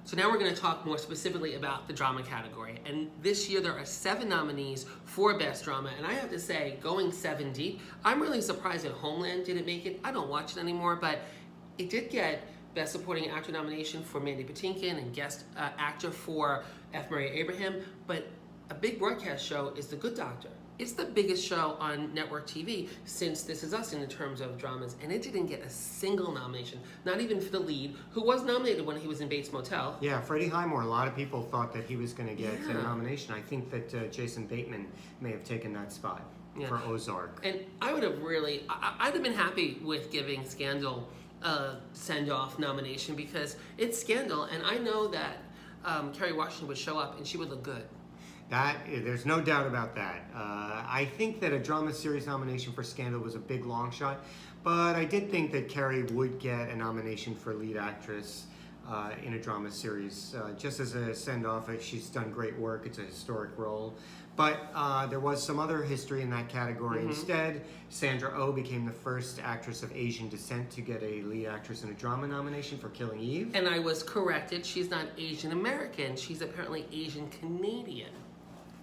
So now we're going to talk more specifically about the drama category. And this year there are 7 nominees for Best Drama. And I have to say, going 7 deep, I'm really surprised that Homeland didn't make it. I don't watch it anymore, but it did get Best Supporting Actor nomination for Mandy Patinkin and Guest Actor for F. Murray Abraham. But a big broadcast show is The Good Doctor. It's the biggest show on network TV since This Is Us in terms of dramas, and it didn't get a single nomination, not even for the lead, who was nominated when he was in Bates Motel. Yeah, Freddie Highmore, a lot of people thought that he was going to get a nomination. I think that Jason Bateman may have taken that spot for Ozark. And I would have really, I'd have been happy with giving Scandal a send-off nomination because it's Scandal, and I know that Kerry Washington would show up and she would look good. There's no doubt about that. I think that a drama series nomination for Scandal was a big long shot, but I did think that Kerry would get a nomination for lead actress in a drama series, just as a send-off. She's done great work. It's a historic role. But there was some other history in that category. Instead, Sandra Oh became the first actress of Asian descent to get a lead actress in a drama nomination for Killing Eve. And I was corrected. She's not Asian American. She's apparently Asian Canadian.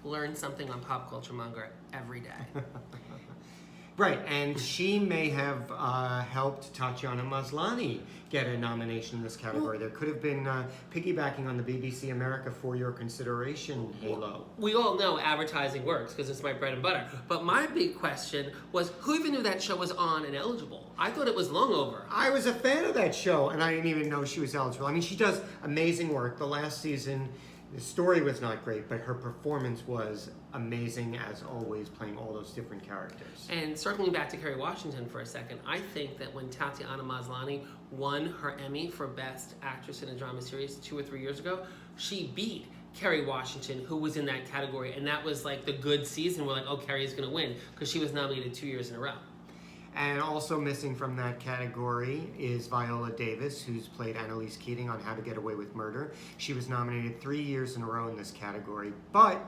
Learn something on Pop Culture Monger every day. Right, and she may have helped Tatiana Maslany get a nomination in this category. There could have been piggybacking on the BBC America For Your Consideration halo. We all know advertising works because it's my bread and butter. But my big question was, who even knew that show was on and eligible? I thought it was long over. I was a fan of that show, and I didn't even know she was eligible. I mean, she does amazing work. The last season, the story was not great, but her performance was amazing as always, playing all those different characters. And circling back to Kerry Washington for a second, I think that when Tatiana Maslany won her Emmy for Best Actress in a Drama Series 2 or 3 years ago, she beat Kerry Washington, who was in that category, and that was like the good season. We're like, oh, Kerry's gonna win, because she was nominated 2 years in a row. And also missing from that category is Viola Davis, who's played Annalise Keating on How to Get Away with Murder. She was nominated 3 years in a row in this category, but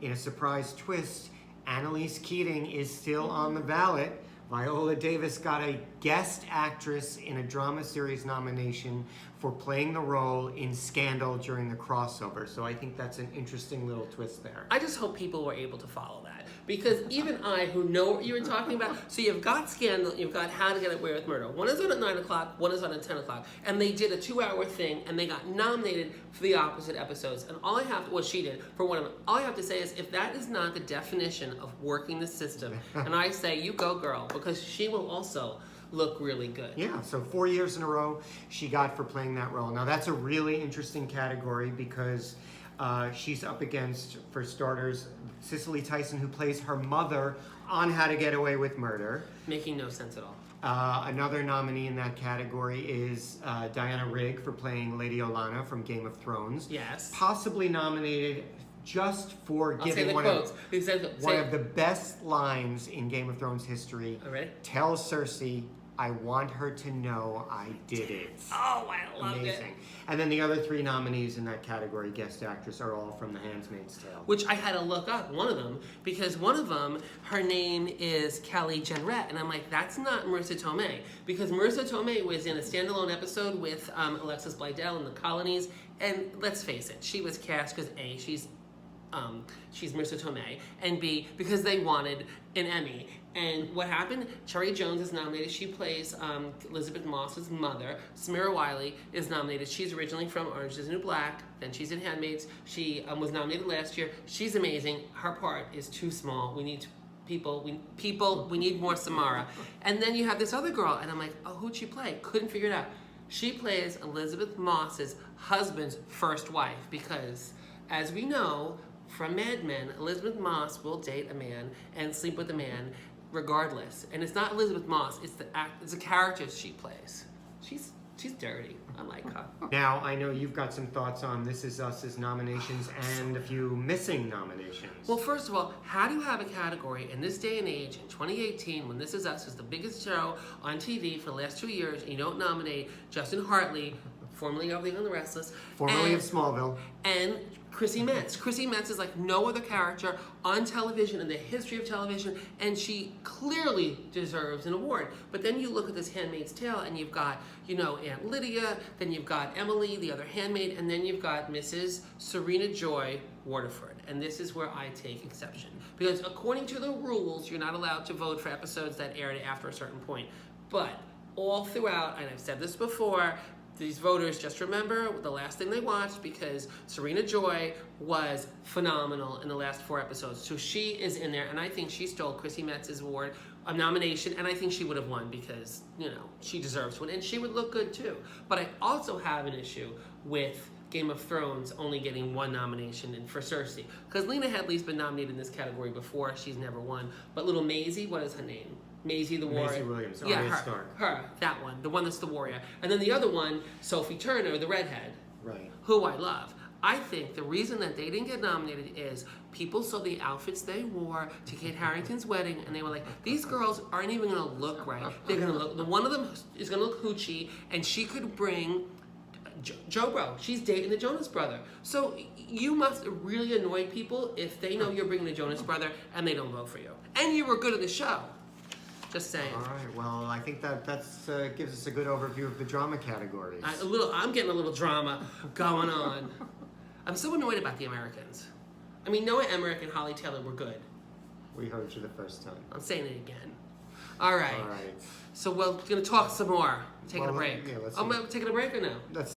in a surprise twist, Annalise Keating is still on the ballot. Viola Davis got a guest actress in a drama series nomination for playing the role in Scandal during the crossover. So I think that's an interesting little twist there. I just hope people were able to follow that. Because even I, who know what you were talking about, so you've got Scandal, you've got How to Get Away with Murder. One is on at 9 o'clock, one is on at 10 o'clock. And they did a 2-hour thing, and they got nominated for the opposite episodes. And all I have, well, she did, for one of them. All I have to say is, if that is not the definition of working the system, and I say, you go, girl, because she will also look really good. Yeah, so 4 years in a row she got for playing that role. Now that's a really interesting category because she's up against, for starters, Cicely Tyson, who plays her mother on How to Get Away with Murder. Making no sense at all. Another nominee in that category is Diana Rigg for playing Lady Olenna from Game of Thrones. Yes. Possibly nominated just for giving one of the best lines in Game of Thrones history. All right. Tell Cersei, I want her to know I did it. Oh, I love Amazing. it. And then the other 3 nominees in that category, guest actress, are all from The Handmaid's Tale. Which I had to look up, one of them, because one of them, her name is Kelly Jenrette, and I'm like, that's not Marissa Tomei, because Marissa Tomei was in a standalone episode with Alexis Bledel in The Colonies, and let's face it, she was cast because A, she's Marissa Tomei, and B, because they wanted an Emmy. And what happened? Cherry Jones is nominated. She plays Elizabeth Moss's mother. Samira Wiley is nominated. She's originally from Orange is the New Black. Then she's in Handmaids. She was nominated last year. She's amazing. Her part is too small. We need we need more Samara. And then you have this other girl, and I'm like, oh, who'd she play? Couldn't figure it out. She plays Elizabeth Moss's husband's first wife because, as we know from Mad Men, Elizabeth Moss will date a man and sleep with a man regardless. And it's not Elizabeth Moss, it's the characters she plays. She's dirty. I like her. Now, I know you've got some thoughts on This Is Us's nominations and a few missing nominations. Well, first of all, how do you have a category in this day and age, in 2018, when This Is Us is the biggest show on TV for the last 2 years, and you don't nominate Justin Hartley formerly of The Young and the Restless. Formerly and, of Smallville. And Chrissy Metz. Chrissy Metz is like no other character on television in the history of television, and she clearly deserves an award. But then you look at this Handmaid's Tale, and you've got, you know, Aunt Lydia, then you've got Emily, the other handmaid, and then you've got Mrs. Serena Joy Waterford. And this is where I take exception. Because according to the rules, you're not allowed to vote for episodes that aired after a certain point. But all throughout, and I've said this before, these voters just remember the last thing they watched, because Serena Joy was phenomenal in the last 4 episodes. So she is in there, and I think she stole Chrissy Metz's award, a nomination, and I think she would have won because, you know, she deserves one, and she would look good too. But I also have an issue with Game of Thrones only getting 1 nomination, and for Cersei. Because Lena Headey's been nominated in this category before, she's never won. But little Maisie, what is her name? Maisie the Warrior. Maisie Williams, yeah, Arya her, Stark. her, that one, the one that's the warrior. And then the other one, Sophie Turner, the redhead, Right. who I love. I think the reason that they didn't get nominated is people saw the outfits they wore to Kate Harington's wedding, and they were like, these girls aren't even gonna look right. They're gonna look, the one of them is gonna look hoochie, and she could bring Joe Bro. She's dating the Jonas Brother. So you must really annoy people if they know you're bringing the Jonas Brother and they don't vote for you. And you were good at the show. Just saying. All right. Well, I think that gives us a good overview of the drama categories. I'm getting a little drama going on. I'm so annoyed about the Americans. I mean, Noah Emmerich and Holly Taylor were good. We heard you the first time. I'm saying it again. All right. All right. So we're gonna talk some more. Taking a break. Yeah, let's I'm taking a break or no? Let's